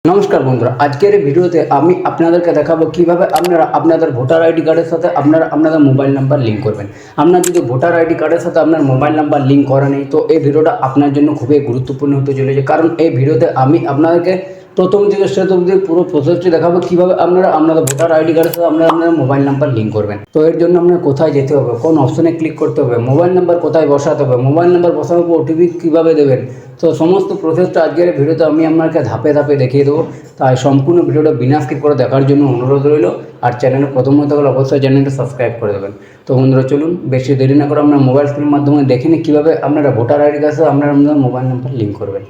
নমস্কার বন্ধুরা, আজকের ভিডিওতে আমি আপনাদেরকে দেখাবো কিভাবে আপনারা আপনাদের ভোটার আইডি কার্ডের সাথে আপনাদের মোবাইল নাম্বার লিঙ্ক করবেন। আপনার যদি ভোটার আইডি কার্ডের সাথে আপনার মোবাইল নাম্বার লিঙ্ক করা নেই তো এই ভিডিওটা আপনার জন্য খুবই গুরুত্বপূর্ণ হতে চলেছে, কারণ এই ভিডিওতে আমি আপনাদেরকে প্রথম থেকে শেষ অবধি পুরো প্রসেসটি দেখাবো কিভাবে আপনারা আপনাদের ভোটার আইডি কার্ডের সাথে আপনাদের মোবাইল নাম্বার লিঙ্ক করবেন। তো এর জন্য আপনার কোথায় যেতে হবে, কোন অপশনে ক্লিক করতে হবে, মোবাইল নাম্বার কোথায় বসাতে হবে, মোবাইল নাম্বার বসানোর পর ওটিপি কীভাবে দেবেন, তো সমস্ত প্রসেসটা আজকের ভিডিওতে আমি আপনাকে ধাপে ধাপে দেখিয়ে দেবো। তাই সম্পূর্ণ ভিডিওটা বিনা স্কিপ করে দেখার জন্য অনুরোধ রইল। আর চ্যানেলে প্রথম হতে গেলে অবশ্যই চ্যানেলটা সাবস্ক্রাইব করে দেবেন। তো বন্ধুরা চলুন বেশি দেরি না করে আপনার মোবাইল ফোনের মাধ্যমে দেখে নিই কীভাবে আপনারা ভোটার আইডি কার্ডের সাথে আপনাদের মোবাইল নাম্বার লিঙ্ক করবেন।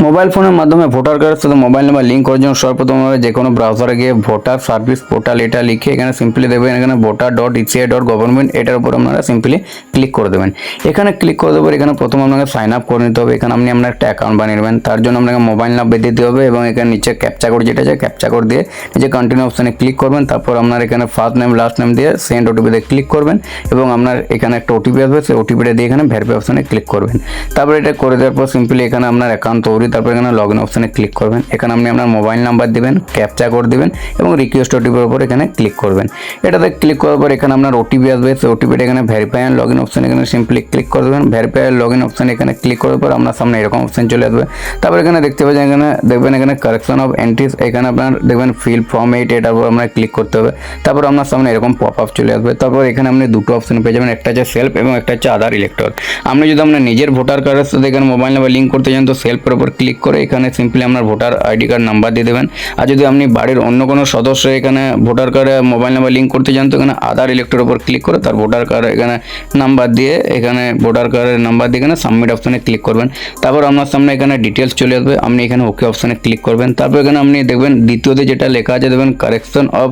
মোবাইল ফোনের মাধ্যমে ভোটার কার্ডের সাথে মোবাইল নাম্বার লিঙ্ক করার জন্য সর্বপ্রথম যে কোনো ব্রাউজারে গিয়ে ভোটার সার্ভিস পোর্টাল এটা লিখে এখানে সিম্পলি দেবেন, এখানে voter.eci.government এটার উপর আপনারা সিম্পলি ক্লিক করে দেবেন। এখানে ক্লিক করে দেবেন, এখানে প্রথম আপনাকে সাইন আপ করে নিতে হবে। এখানে আপনি আপনার একটা অ্যাকাউন্ট বানিয়ে নেবেন, তার জন্য আপনাকে মোবাইল নাম্বার দিতে হবে এবং এখানে নিচে ক্যাপচা কোড যেটা আছে ক্যাপচা কোড দিয়ে নিচে কন্টিনিউ অপশানে ক্লিক করবেন। তারপর আপনার এখানে ফার্স্ট নেম লাস্ট নেম দিয়ে সেন্ড ওটিপিতে ক্লিক করবেন এবং আপনার এখানে একটা ওটিপি আসবে, সেই ওটিপিটা দিয়ে এখানে ভেরিফাই অপশানে ক্লিক করবেন। তারপর এটা করে দেওয়ার পর সিম্পলি এখানে আপনার অ্যাকাউন্ট তৈরি, তারপর এখানে লগ ইন অপশানে ক্লিক করবেন। এখানে আপনি আপনার মোবাইল নাম্বার দিবেন, ক্যাপচা কোড দিবেন এবং রিকোয়েস্ট ওটিপির উপর এখানে ক্লিক করবেন। এটাতে ক্লিক করার পর এখানে আপনার ওটিপি আসবে, সেই ওটিপিটা এখানে verify and log in option এখানে সিম্পলি ক্লিক করে দেবেন। Verify and log in option এখানে ক্লিক করার পর আপনার সামনে এরকম অপশান চলে আসবে। তারপর এখানে দেখতে পাচ্ছেন এখানে দেখবেন এখানে কারেকশন অফ এন্ট্রিজ, এখানে আপনার দেখবেন ফিল ফর্ম 8 এটার উপর আপনার ক্লিক করতে হবে। তারপর আপনার সামনে এরকম পপ আপ চলে আসবে। তারপর এখানে আপনি দুটো অপশন পেয়ে যাবেন, একটা হচ্ছে সেলফ এবং একটা হচ্ছে আধার ইলেক্টর। আপনি যদি আপনার নিজের ভোটার কার্ডের সাথে এখানে মোবাইল নাম্বার লিঙ্ক করতে চান তো সেলফের উপর ক্লিক করে এখানে সিম্পলি আপনার ভোটার আইডি কার্ড নাম্বার দিয়ে দেবেন। আর যদি আপনি বাড়ির অন্য কোনো সদস্য এখানে ভোটার কার্ডে মোবাইল নাম্বার লিঙ্ক করতে চান তো এখানে আধার ইলেক্টর উপর ক্লিক করে তার ভোটার কার্ড এখানে নাম্বার দিয়ে এখানে ভোটার কার্ডের নাম্বার দিয়ে এখানে সাবমিট অপশানে ক্লিক করবেন। তারপর আপনার সামনে এখানে ডিটেলস চলে আসবে, আপনি এখানে ওকে অপশানে ক্লিক করবেন। তারপর এখানে আপনি দেখবেন দ্বিতীয়তে যেটা লেখা আছে দেবেন কারেকশন অফ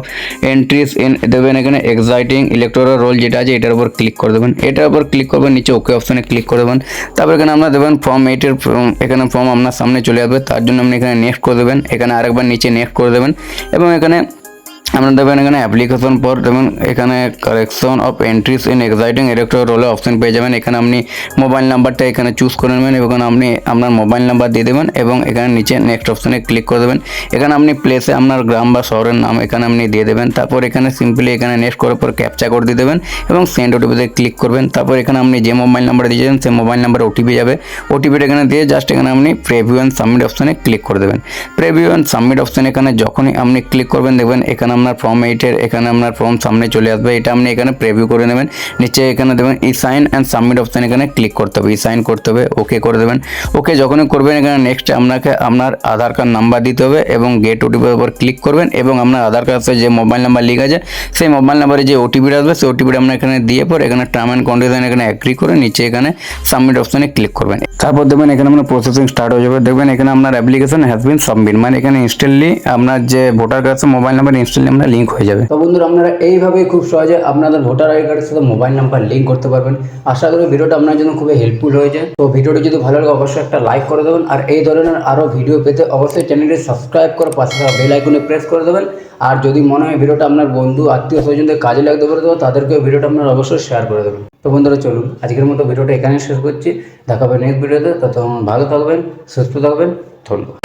এন্ট্রিজ ইন দেবেন এখানে এক্সাইটিং ইলেক্টোরাল রোল যেটা আছে এটার উপর ক্লিক করে দেবেন। এটার উপর ক্লিক করবেন, নিচে ওকে অপশানে ক্লিক করে দেবেন। তারপর এখানে আমরা দেবেন ফর্ম 8 এর এখানে ফর্ম আপনার সামনে চলে আসবে, তার জন্য আপনি এখানে নেক্সট করে দেবেন। এখানে আরেকবার নিচে নেক্সট করে দেবেন এবং এখানে আপনারা দেবেন এখানে অ্যাপ্লিকেশন পর দেবেন এখানে correction of entries in existing electoral রোলে অপশন পেয়ে যাবেন। এখানে আপনি মোবাইল নাম্বারটা এখানে চুজ করে নেবেন এবং আপনি আপনার মোবাইল নাম্বার দিয়ে দেবেন এবং এখানে নিচে নেক্সট অপশানে ক্লিক করে দেবেন। এখানে আপনি প্লেসে আপনার গ্রাম বা শহরের নাম এখানে আপনি দিয়ে দেবেন। তারপর এখানে সিম্পলি এখানে নেক্সট করার পর ক্যাপচা কোড দিয়ে দেবেন এবং সেন্ড ওটিপিতে ক্লিক করবেন। তারপর এখানে আপনি যে মোবাইল নাম্বার দিয়েছেন সেই মোবাইল নাম্বারে ওটিপি যাবে, ওটিপিটা এখানে দিয়ে জাস্ট এখানে আপনি প্রিভিউ অ্যান্ড সাবমিট অপশানে ক্লিক করে দেবেন। প্রিভিউ অ্যান্ড সাবমিট অপশানে এখানে যখনই আপনি ক্লিক করবেন দেখবেন এখানে আপনার ফর্ম 8 এর এখানে আপনার ফর্ম সামনে চলে আসবে। এটা আপনি এখানে প্রিভিউ করে নেবেন। নিচে এখানে দেবেন ই সাইন অ্যান্ড সাবমিট অপশান এখানে ক্লিক করতে হবে, ই সাইন করতে হবে, ওকে করে দেবেন। ওকে যখনই করবেন এখানে নেক্সট আপনাকে আপনার আধার কার্ড নাম্বার দিতে হবে এবং গেট ওটিপির উপর ক্লিক করবেন এবং আপনার আধার কার্ডে যে মোবাইল নাম্বার লিখা আছে সেই মোবাইল নাম্বারে যে ওটিপিটা আসবে সেই ওটিপিটা আপনার এখানে দিয়ে পর এখানে টার্ম অ্যান্ড কন্ডিশন এখানে অ্যাগ্রি করে নিচে এখানে সাবমিট অপশানে ক্লিক করবেন। তারপর দেখবেন এখানে আপনার প্রসেসিং স্টার্ট হয়ে যাবে। দেখবেন এখানে আপনার অ্যাপ্লিকেশন হ্যাজ বিন সাবমিট, মানে এখানে ইনস্ট্যান্টলি আপনার যে ভোটার কার্ডের মোবাইল নাম্বার ইনস্ট্যান্টলি আপনার লিঙ্ক হয়ে যাবে। তো বন্ধুরা আপনারা এইভাবেই খুব সহজে আপনাদের ভোটার আইডি কার্ডের সাথে মোবাইল নাম্বার লিঙ্ক করতে পারবেন। আশা করি ভিডিওটা আপনার জন্য খুবই হেল্পফুল হয়েছে। তো ভিডিওটি যদি ভালো লাগে অবশ্যই একটা লাইক করে দেবেন আর এই ধরনের আরও ভিডিও পেতে অবশ্যই চ্যানেলটি সাবস্ক্রাইব করে পাশে থাকা বেল আইকনে প্রেস করে দেবেন। আর যদি মনে হয় ভিডিওটা আপনার বন্ধু আত্মীয় স্বজনদের কাজে লাগতে পারে তো তাদেরকেও ভিডিওটা আপনার অবশ্যই শেয়ার করে দেবেন। তো বন্ধুরা চলুন আজকের মতো ভিডিওটা এখানে শেষ করছি, দেখা হবে নেক্সট ভিডিওতে। ততক্ষণ ভালো থাকবেন, সুস্থ থাকবেন, ধন্যবাদ।